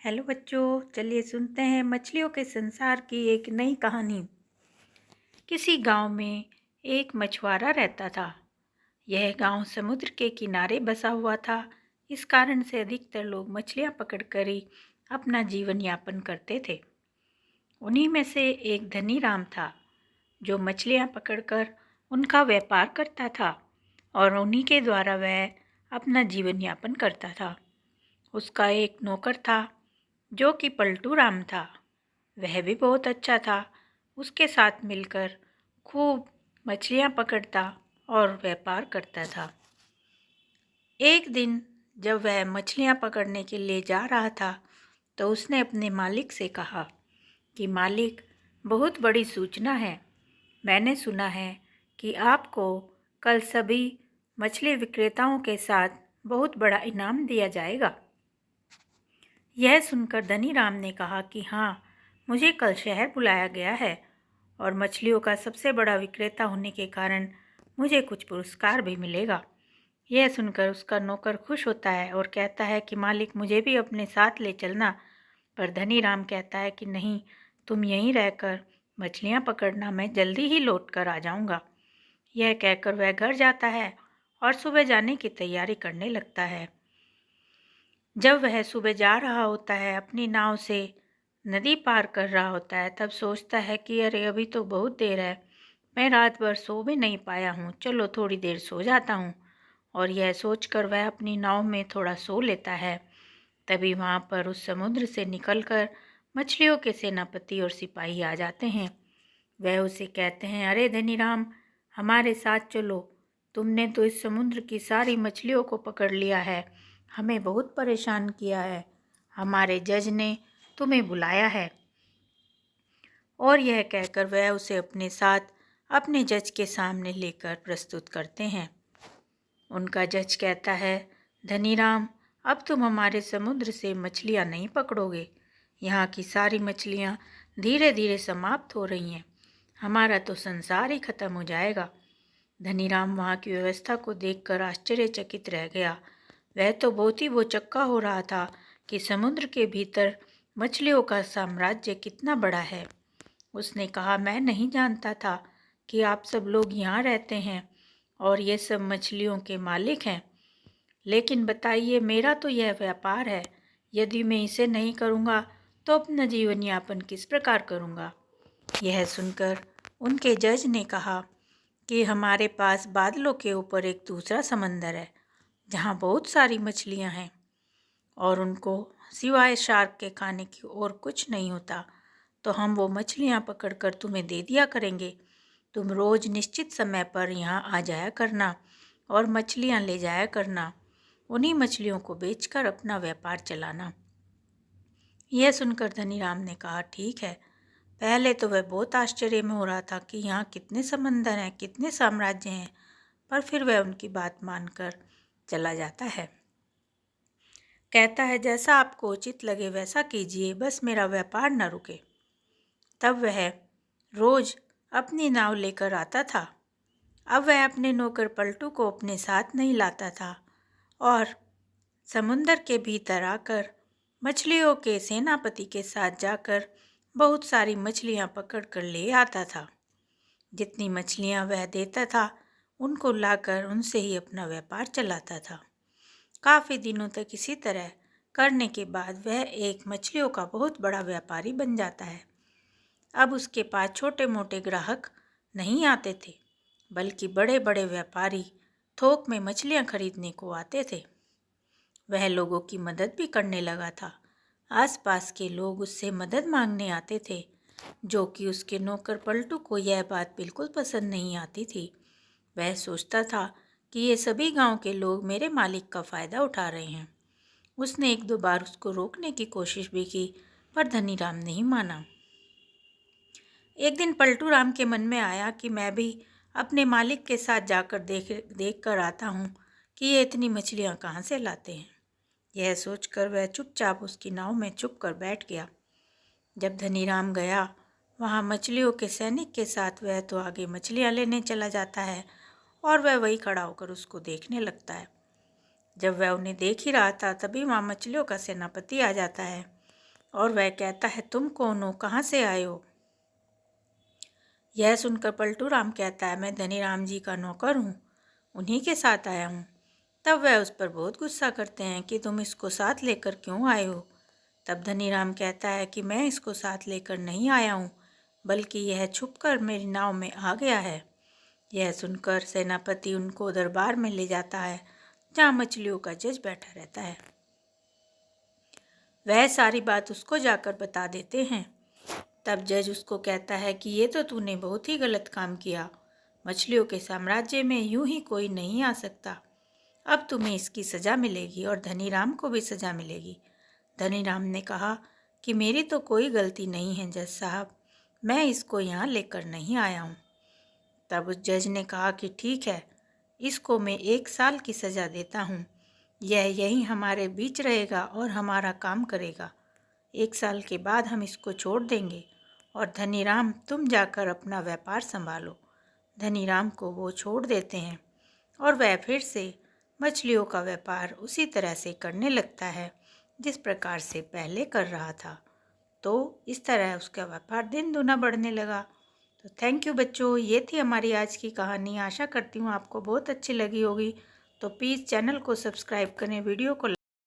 Hello बच्चों, चलिए सुनते हैं मछलियों के संसार की एक नई कहानी। किसी गांव में एक मछुआरा रहता था। यह गांव समुद्र के किनारे बसा हुआ था। इस कारण से अधिकतर लोग मछलियां पकड़कर ही अपना जीवन यापन करते थे। उन्हीं में से एक धनी राम था, जो मछलियां पकड़कर उनका व्यापार करता था और उन्हीं के द्वारा वह अपना जीवन यापन करता था। उसका एक नौकर था जो कि पलटू राम था। वह भी बहुत अच्छा था। उसके साथ मिलकर खूब मछलियां पकड़ता और व्यापार करता था। एक दिन जब वह मछलियां पकड़ने के लिए जा रहा था तो उसने अपने मालिक से कहा कि मालिक, बहुत बड़ी सूचना है। मैंने सुना है कि आपको कल सभी मछली विक्रेताओं के साथ बहुत बड़ा इनाम दिया जाएगा। यह सुनकर धनी राम ने कहा कि हाँ, मुझे कल शहर बुलाया गया है और मछलियों का सबसे बड़ा विक्रेता होने के कारण मुझे कुछ पुरस्कार भी मिलेगा। यह सुनकर उसका नौकर खुश होता है और कहता है कि मालिक, मुझे भी अपने साथ ले चलना। पर धनी राम कहता है कि नहीं, तुम यहीं रहकर मछलियाँ पकड़ना, मैं जल्दी ही लौट कर आ जाऊँगा। यह कहकर वह घर जाता है और सुबह जाने की तैयारी करने लगता है। जब वह सुबह जा रहा होता है, अपनी नाव से नदी पार कर रहा होता है, तब सोचता है कि अरे, अभी तो बहुत देर है, मैं रात भर सो भी नहीं पाया हूँ, चलो थोड़ी देर सो जाता हूँ। और यह सोचकर वह अपनी नाव में थोड़ा सो लेता है। तभी वहाँ पर उस समुद्र से निकलकर मछलियों के सेनापति और सिपाही आ जाते हैं। वह उसे कहते हैं, अरे धनी राम, हमारे साथ चलो। तुमने तो इस समुद्र की सारी मछलियों को पकड़ लिया है, हमें बहुत परेशान किया है। हमारे जज ने तुम्हें बुलाया है। और यह कहकर वह उसे अपने साथ अपने जज के सामने लेकर प्रस्तुत करते हैं। उनका जज कहता है, धनी राम, अब तुम हमारे समुद्र से मछलियाँ नहीं पकड़ोगे। यहाँ की सारी मछलियाँ धीरे धीरे समाप्त हो रही हैं। हमारा तो संसार ही खत्म हो जाएगा। धनी राम वहाँ की व्यवस्था को देखकर आश्चर्यचकित रह गया। वह तो बहुत ही भौचक्का हो रहा था कि समुद्र के भीतर मछलियों का साम्राज्य कितना बड़ा है। उसने कहा, मैं नहीं जानता था कि आप सब लोग यहाँ रहते हैं और ये सब मछलियों के मालिक हैं। लेकिन बताइए, मेरा तो यह व्यापार है, यदि मैं इसे नहीं करूँगा तो अपना जीवन यापन किस प्रकार करूँगा। यह सुनकर उनके जज ने कहा कि हमारे पास बादलों के ऊपर एक दूसरा समंदर है, जहाँ बहुत सारी मछलियाँ हैं और उनको सिवाय शार्क के खाने की और कुछ नहीं होता। तो हम वो मछलियाँ पकड़कर तुम्हें दे दिया करेंगे। तुम रोज़ निश्चित समय पर यहाँ आ जाया करना और मछलियाँ ले जाया करना। उन्हीं मछलियों को बेचकर अपना व्यापार चलाना। यह सुनकर धनी राम ने कहा, ठीक है। पहले तो वह बहुत आश्चर्य में हो रहा था कि यहाँ कितने समंदर हैं, कितने साम्राज्य हैं, पर फिर वह उनकी बात मानकर चला जाता है। कहता है, जैसा आपको उचित लगे वैसा कीजिए, बस मेरा व्यापार न रुके। तब वह रोज़ अपनी नाव लेकर आता था। अब वह अपने नौकर पलटू को अपने साथ नहीं लाता था और समुंदर के भीतर आकर मछलियों के सेनापति के साथ जाकर बहुत सारी मछलियाँ पकड़ कर ले आता था। जितनी मछलियाँ वह देता था, उनको लाकर उनसे ही अपना व्यापार चलाता था। काफ़ी दिनों तक इसी तरह करने के बाद वह एक मछलियों का बहुत बड़ा व्यापारी बन जाता है। अब उसके पास छोटे मोटे ग्राहक नहीं आते थे, बल्कि बड़े बड़े व्यापारी थोक में मछलियाँ खरीदने को आते थे। वह लोगों की मदद भी करने लगा था। आसपास के लोग उससे मदद मांगने आते थे, जो कि उसके नौकर पलटू को यह बात बिल्कुल पसंद नहीं आती थी। वह सोचता था कि ये सभी गांव के लोग मेरे मालिक का फ़ायदा उठा रहे हैं। उसने एक दो बार उसको रोकने की कोशिश भी की, पर धनी राम नहीं माना। एक दिन पलटू राम के मन में आया कि मैं भी अपने मालिक के साथ जाकर देख कर आता हूँ कि ये इतनी मछलियाँ कहाँ से लाते हैं। यह सोचकर वह चुपचाप उसकी नाव में चुप कर बैठ गया। जब धनी राम गया वहाँ मछलियों के सैनिक के साथ, वह तो आगे मछलियाँ लेने चला जाता है और वह वही खड़ा होकर उसको देखने लगता है। जब वह उन्हें देख ही रहा था, तभी वहाँ मछलियों का सेनापति आ जाता है और वह कहता है, तुम कौन हो, कहाँ से आए हो? यह सुनकर पलटू राम कहता है, मैं धनीराम जी का नौकर हूँ, उन्हीं के साथ आया हूँ। तब वह उस पर बहुत गुस्सा करते हैं कि तुम इसको साथ लेकर क्यों आए हो? तब धनीराम कहता है कि मैं इसको साथ लेकर नहीं आया हूँ, बल्कि यह छुपकर मेरी नाव में आ गया है। यह सुनकर सेनापति उनको दरबार में ले जाता है, जहाँ मछलियों का जज बैठा रहता है। वह सारी बात उसको जाकर बता देते हैं। तब जज उसको कहता है कि ये तो तूने बहुत ही गलत काम किया। मछलियों के साम्राज्य में यूं ही कोई नहीं आ सकता। अब तुम्हें इसकी सज़ा मिलेगी और धनीराम को भी सज़ा मिलेगी। धनीराम ने कहा कि मेरी तो कोई गलती नहीं है जज साहब, मैं इसको यहाँ लेकर नहीं आया हूँ। तब उस जज ने कहा कि ठीक है, इसको मैं 1 साल की सज़ा देता हूँ। यह यहीं हमारे बीच रहेगा और हमारा काम करेगा। 1 साल के बाद हम इसको छोड़ देंगे और धनीराम तुम जाकर अपना व्यापार संभालो। धनीराम को वो छोड़ देते हैं और वह फिर से मछलियों का व्यापार उसी तरह से करने लगता है जिस प्रकार से पहले कर रहा था। तो इस तरह उसका व्यापार दिन दूना बढ़ने लगा। तो थैंक यू बच्चों, ये थी हमारी आज की कहानी। आशा करती हूँ आपको बहुत अच्छी लगी होगी। तो प्लीज़ चैनल को सब्सक्राइब करें, वीडियो को